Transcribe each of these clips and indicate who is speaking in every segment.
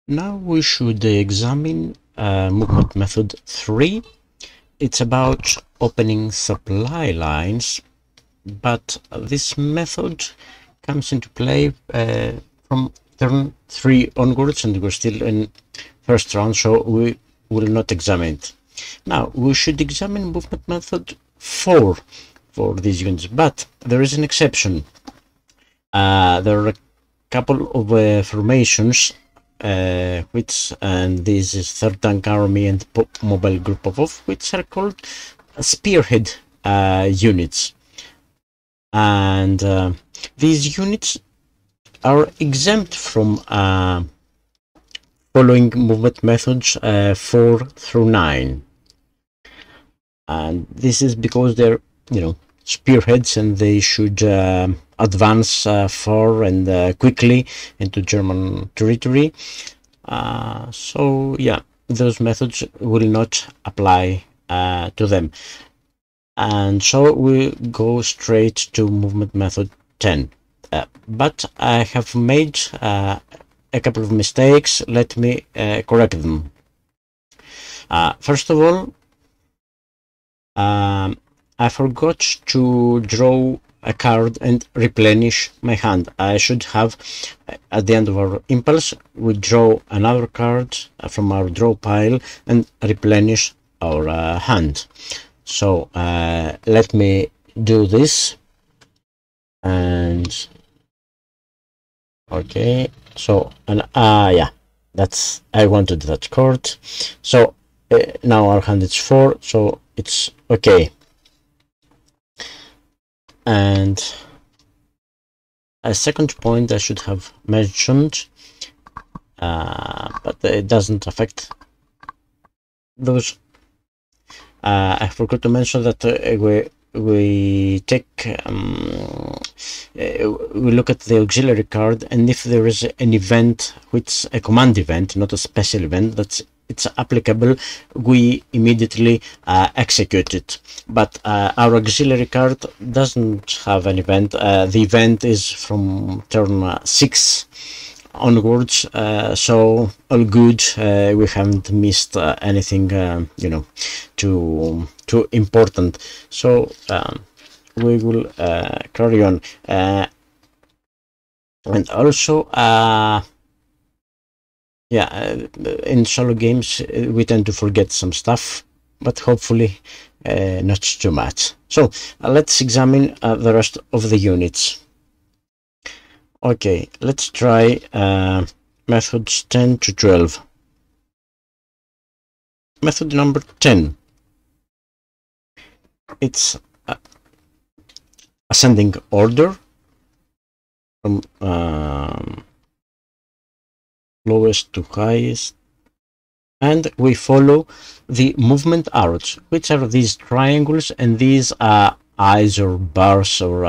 Speaker 1: Now we should examine movement method 3. It's about opening supply lines, but this method comes into play from turn 3 onwards, and we're still in first round, so we will not examine it. Now we should examine movement method 4 for these units, but there is an exception. There are a couple of formations which, and this is 3rd Tank Army and Mobile Group of which are called Spearhead units, and these units are exempt from following movement methods 4 through 9, and this is because they're, spearheads, and they should advance far and quickly into German territory. So yeah, those methods will not apply to them, and so we go straight to movement method 10. But I have made a couple of mistakes. Let me correct them. First of all, I forgot to draw a card and replenish my hand. I should have, at the end of our impulse, we draw another card from our draw pile and replenish our hand. So let me do this. And okay, so, and yeah, that's, I wanted that card. So now our hand is 4, so it's okay. And a second point I should have mentioned, but it doesn't affect those. I forgot to mention that we take we look at the auxiliary card, and if there is an event, which a command event, not a special event, that's it's applicable, we immediately execute it. But our auxiliary card doesn't have an event. The event is from turn 6 onwards, so all good. We haven't missed anything, too important. So we will carry on, and also in solo games we tend to forget some stuff, but hopefully not too much. So let's examine the rest of the units. Okay, let's try methods 10 to 12. Method number 10. It's ascending order from lowest to highest, and we follow the movement arrows, which are these triangles, and these are eyes or bars or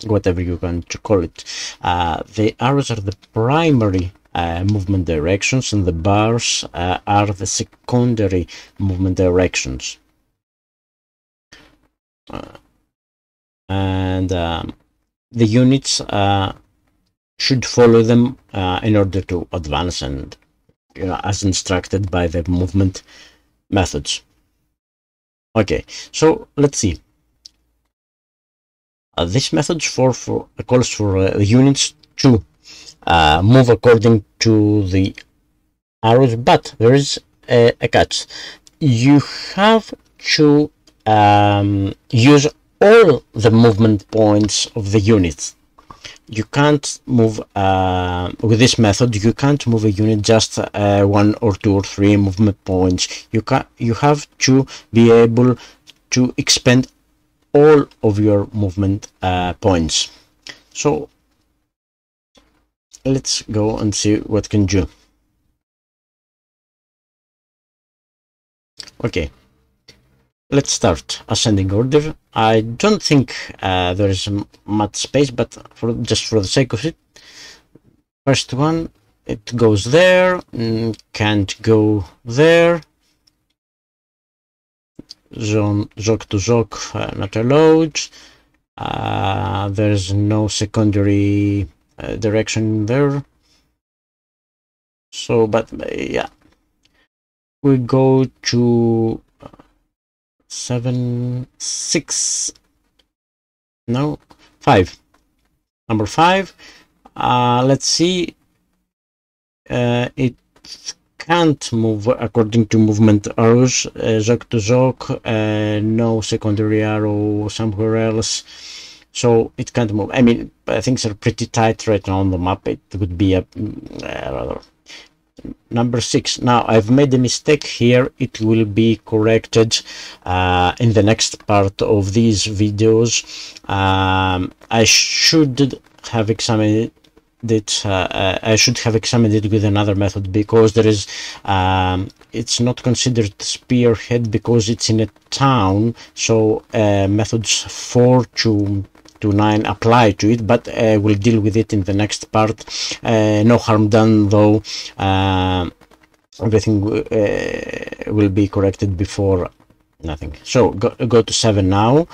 Speaker 1: whatever you want to call it. The arrows are the primary movement directions, and the bars are the secondary movement directions. And the units should follow them in order to advance, and as instructed by the movement methods. Okay, so let's see. This method calls for units to move according to the arrows, but there is a catch. You have to use all the movement points of the units. You can't move with this method. You can't move a unit just 1 or 2 or 3 movement points. You have to be able to expend all of your movement points. So let's go and see what can do. Okay, let's start ascending order. I don't think there is much space, but just for the sake of it, first one, it goes there, can't go there. Zone Zog to Zog not allowed. There's no secondary direction there, So, but yeah, we go to 7, 6, no, 5. Number 5. Let's see. It can't move according to movement arrows, zoc to zoc, no secondary arrow somewhere else, so it can't move. I mean, things are pretty tight right now on the map. It would be a rather. Number 6. Now I've made a mistake here. It will be corrected in the next part of these videos. I should have examined it. I should have examined it with another method, because there is it's not considered spearhead because it's in a town, so methods 4 to 9 apply to it, but we'll deal with it in the next part. No harm done though. Everything will be corrected before nothing. So go to 7 now.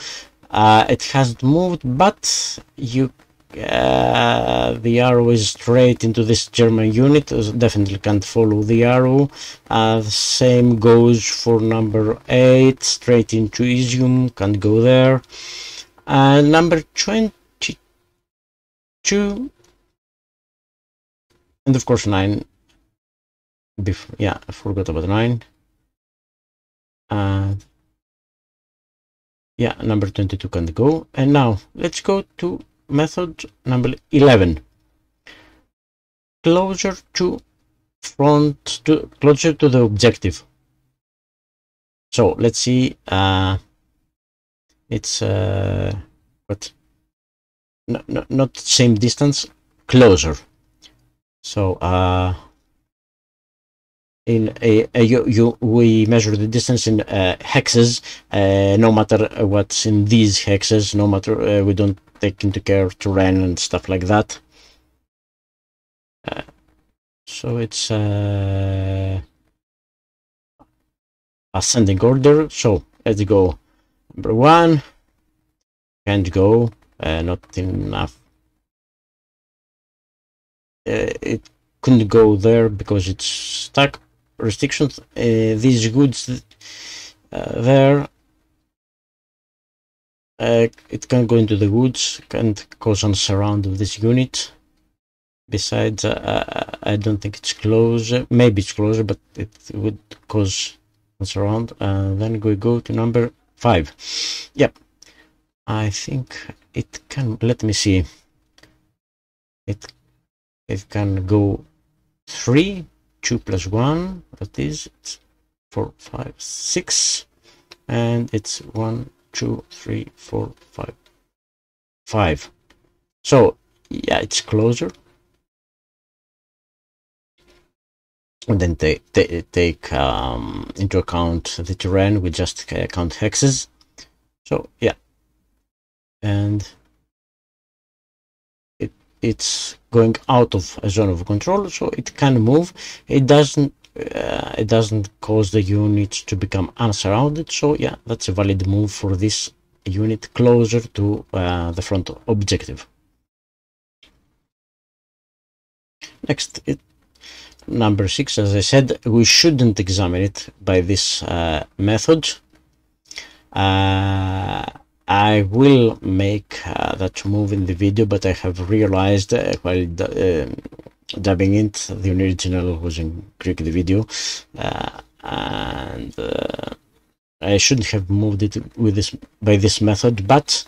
Speaker 1: It hasn't moved, but you the arrow is straight into this German unit. Definitely can't follow the arrow. The same goes for number 8, straight into Izium, can't go there. Number 22, and of course 9. Yeah, I forgot about 9. Yeah, number 22 can't go. And now let's go to method number 11. Closer to the objective. So let's see. It's what? Not same distance, closer. So we measure the distance in hexes. No matter what's in these hexes, no matter we don't take into care terrain and stuff like that. So it's ascending order. So let's go. Number 1 can't go, not enough. It couldn't go there because it's stuck. Restrictions. These goods there. It can go into the woods, can't cause a surround of this unit. Besides, I don't think it's closer. Maybe it's closer, but it would cause a surround. Then we go to number 5. Yep, I think it can. Let me see. It can go 3, 2 plus 1. That is 4, 5, 6, and it's 1, 2, 3, 4, 5, 5. So yeah, it's closer. And then take into account the terrain. We just count hexes. So yeah, and it's going out of a zone of control, so it can move. It doesn't cause the unit to become unsurrounded. So yeah, that's a valid move for this unit closer to the front objective. Next, number 6, as I said, we shouldn't examine it by this method. I will make that move in the video, but I have realized while dubbing it, the original was in Greek, the video, and I shouldn't have moved it with this by this method, but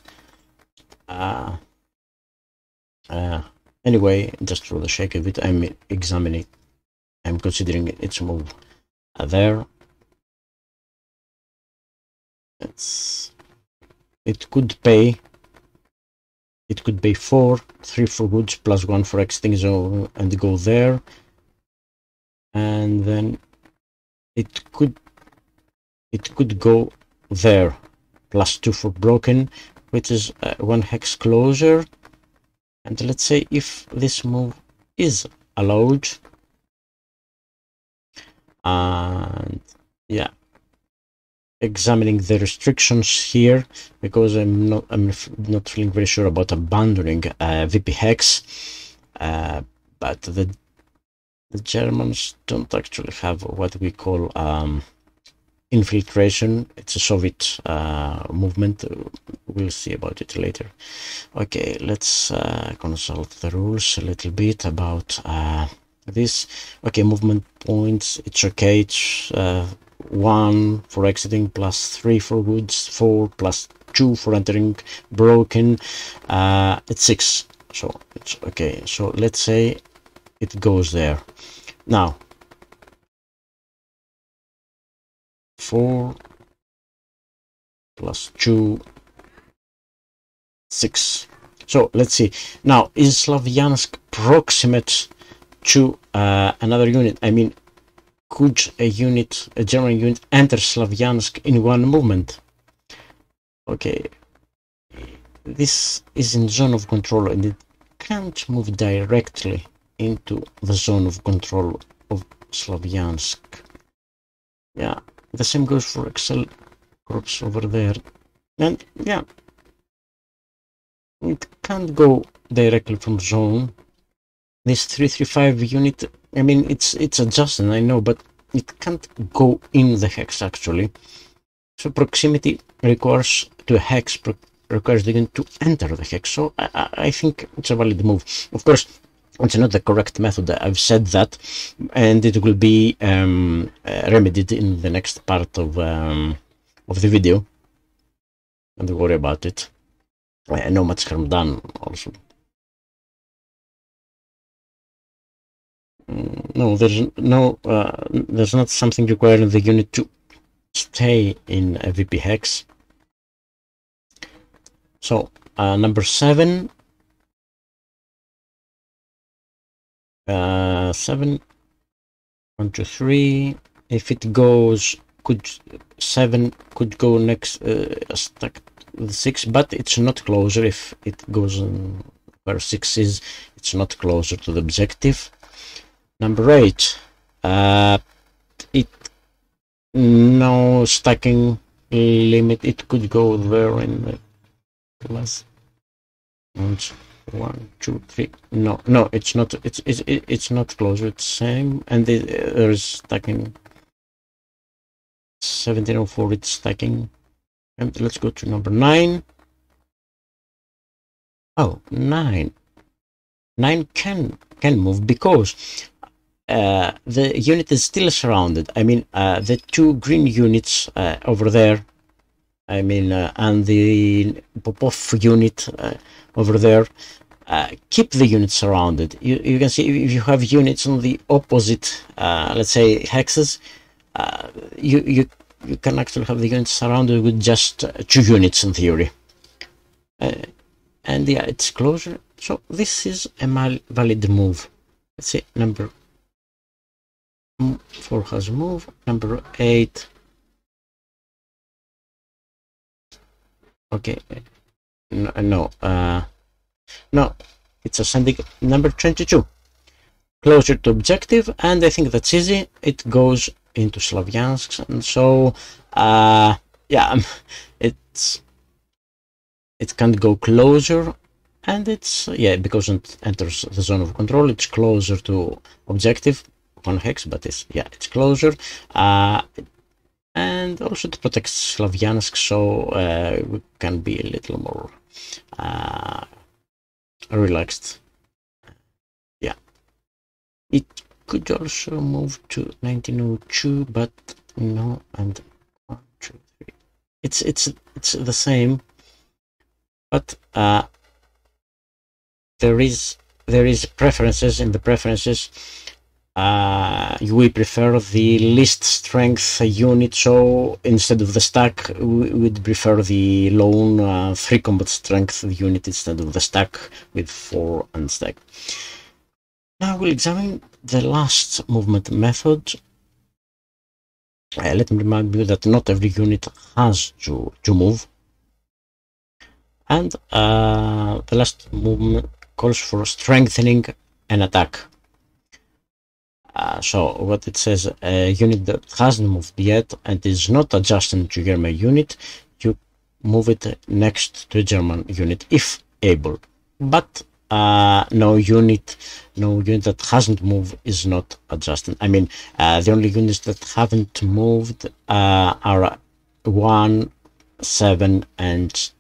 Speaker 1: anyway, just for the sake of it, I'm examining. I'm considering its move there. It could pay 4, 3 for goods plus 1 for exiting zone and go there, and then it could go there plus 2 for broken, which is 1 hex closer. And let's say if this move is allowed, and yeah, examining the restrictions here, because I'm not feeling very sure about abandoning VP hex, but the the Germans don't actually have what we call infiltration. It's a Soviet movement. We'll see about it later. Okay, let's consult the rules a little bit about this. Okay, movement points, it's okay. It's 1 for exiting, plus 3 for goods, 4 plus 2 for entering, broken. It's 6, so it's okay. So let's say it goes there. Now 4 plus 2, 6. So let's see. Now, is Slavyansk proximate to another unit? I mean, could a German unit, enter Slavyansk in one movement? Okay, this is in zone of control, and it can't move directly into the zone of control of Slavyansk. Yeah, the same goes for Excel Corps over there. And yeah, it can't go directly from zone. This 335 unit, I mean, it's adjacent, I know, but it can't go in the hex actually. So proximity requires to a hex, requires the unit to enter the hex. So I think it's a valid move. Of course, it's not the correct method. I've said that, and it will be remedied in the next part of the video. Don't worry about it. No much harm done also. No, there's not something requiring the unit to stay in a VP hex. So number 7, 7, 1, 2, 3. If it goes, 7 could go next, stuck with 6, but it's not closer. If it goes where 6 is, it's not closer to the objective. Number 8, it no stacking limit. It could go there in the plus 1, 2, 3. No, it's not. It's not closer. It's same, and there's stacking. 1704. It's stacking. And let's go to number 9. Oh, 9. 9 can move because the unit is still surrounded. I mean, the 2 green units over there, I mean, and the Popov unit over there, keep the unit surrounded. You can see if you have units on the opposite, let's say, hexes, you can actually have the units surrounded with just 2 units in theory. And yeah, it's closer. So this is a valid move. Let's see, number 4 has moved. Number 8. Okay. No, it's ascending. Number 22. Closer to objective, and I think that's easy. It goes into Slavyansk, and so yeah, it can't go closer, and it's because it enters the zone of control. It's closer to objective, 1 hex, but it's closer, and also to protect Slavyansk, so we can be a little more relaxed. Yeah, it could also move to 1902, but no, and 1, 2, 3. It's the same, but there is preferences. In the preferences, we prefer the least strength unit, so instead of the stack, we would prefer the lone 3 combat strength unit instead of the stack with 4 unstack. Now we'll examine the last movement method. Let me remind you that not every unit has to move, and the last movement calls for strengthening an attack. So what it says, a unit that hasn't moved yet and is not adjacent to German unit, you move it next to a German unit if able. But no unit that hasn't moved is not adjusted. I mean, the only units that haven't moved are 1, 7, and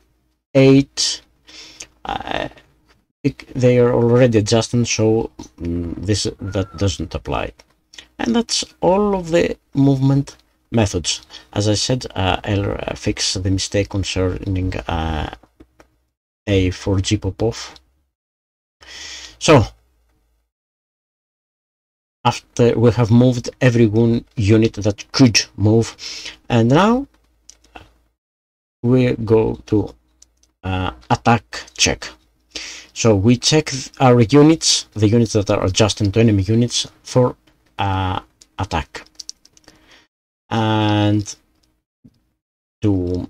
Speaker 1: 8. They are already adjusted, so that doesn't apply. And that's all of the movement methods. As I said, I'll fix the mistake concerning A4G pop-off. So after we have moved every one unit that could move, and now we go to attack check. So we check our units, the units that are adjacent to enemy units, for attack. And to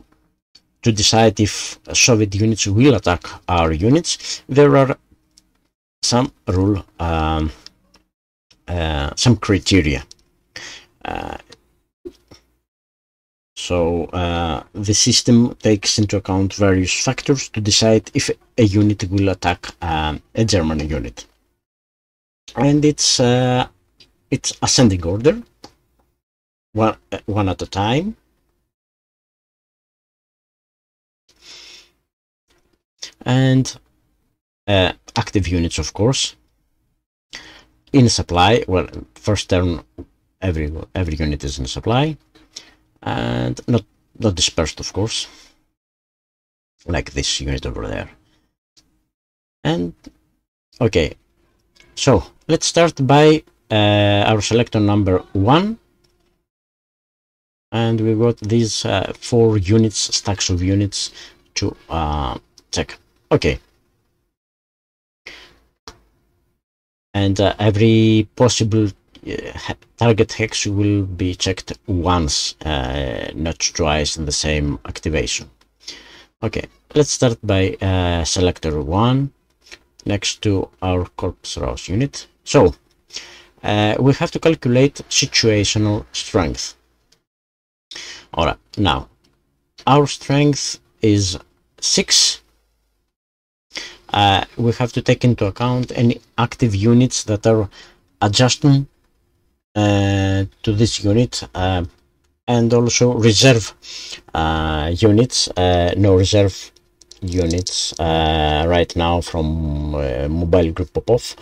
Speaker 1: decide if Soviet units will attack our units, there are some some criteria. So the system takes into account various factors to decide if a unit will attack a German unit, and it's ascending order, one at a time. And active units, of course, in supply. Well, first turn every unit is in supply, and not dispersed, of course, like this unit over there. And okay, so let's start by our selector number 1, and we got these 4 units, stacks of units to check. Okay, and every possible target hex will be checked once, not twice in the same activation. Okay, let's start by selector 1 next to our corpus rouse unit. So we have to calculate situational strength. Alright, now our strength is 6. We have to take into account any active units that are adjusting to this unit, and also reserve units. No reserve units right now from mobile group pop-off,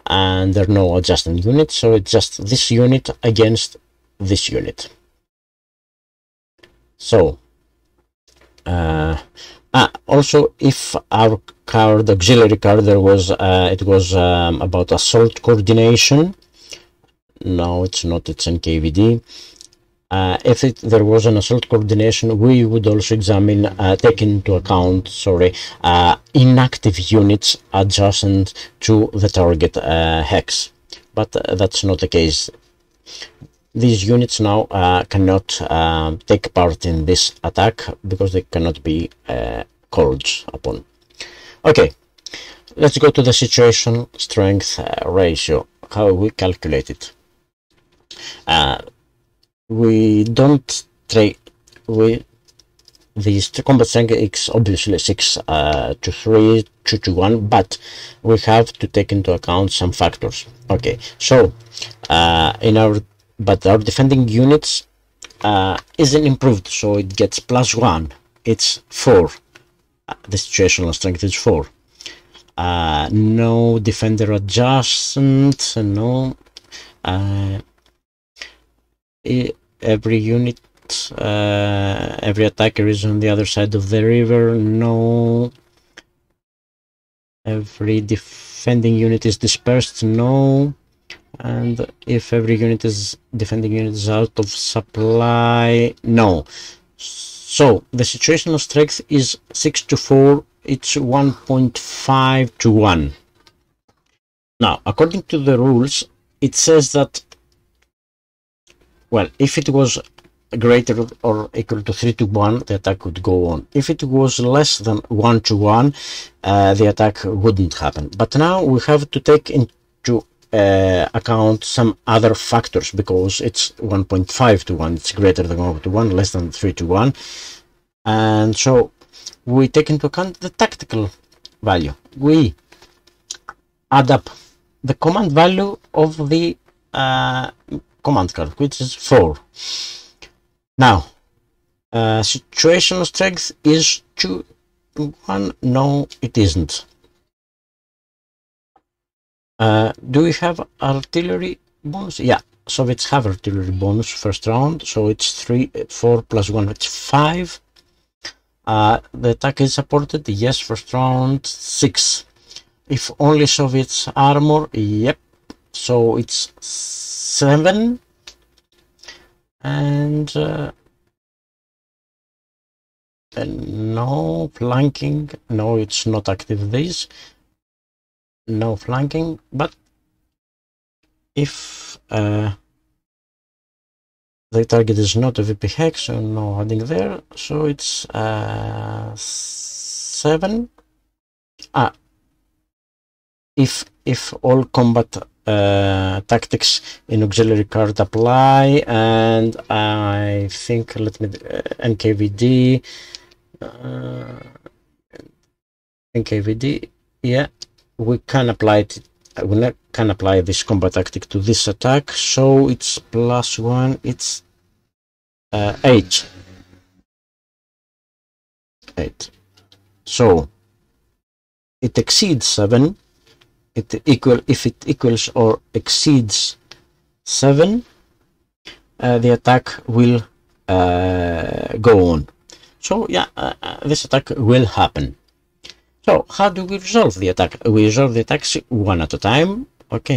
Speaker 1: and there are no adjusting units, so it's just this unit against this unit. So also, if our card, auxiliary card, there was it was about assault coordination. No, it's not, it's NKVD. If there was an assault coordination, we would also examine, take into account, inactive units adjacent to the target hex. But that's not the case. These units now cannot take part in this attack because they cannot be called upon. Okay, let's go to the situation strength ratio, how we calculate it. We don't trade the combat strength is obviously 6 to 3, 2 to 1, but we have to take into account some factors. Okay, so but our defending units isn't improved, so it gets +1. It's 4. The situational strength is 4. No defender adjustment, no. Every unit, every attacker is on the other side of the river, no. Every defending unit is dispersed, no. And if every defending unit is out of supply, no. So the situational strength is 6 to 4. It's 1.5 to 1. Now, according to the rules, it says that, well, if it was greater or equal to 3 to 1, the attack would go on. If it was less than 1 to 1, the attack wouldn't happen. But now we have to take into account some other factors, because it's 1.5 to 1, it's greater than 1 to 1, less than 3 to 1, and so we take into account the tactical value. We add up the command value of the command card, which is 4. Now, situational strength is 2-1. No, it isn't. Do we have artillery bonus? Yeah, Soviets have artillery bonus first round, so it's 4 plus 1, it's 5. The attack is supported, yes, first round, 6. If only Soviets armor, yep, so it's 7. And no flanking, no, it's not active this. No flanking, but if the target is not a VP hex, so no adding there, so it's 7. If all combat tactics in auxiliary card apply, and I think, let me NKVD, yeah, we can apply it. We can apply this combat tactic to this attack, so it's plus 1, it's 8. So it exceeds 7. If it equals or exceeds 7, the attack will go on. So yeah, this attack will happen. So how do we resolve the attack? We resolve the attacks one at a time. Okay.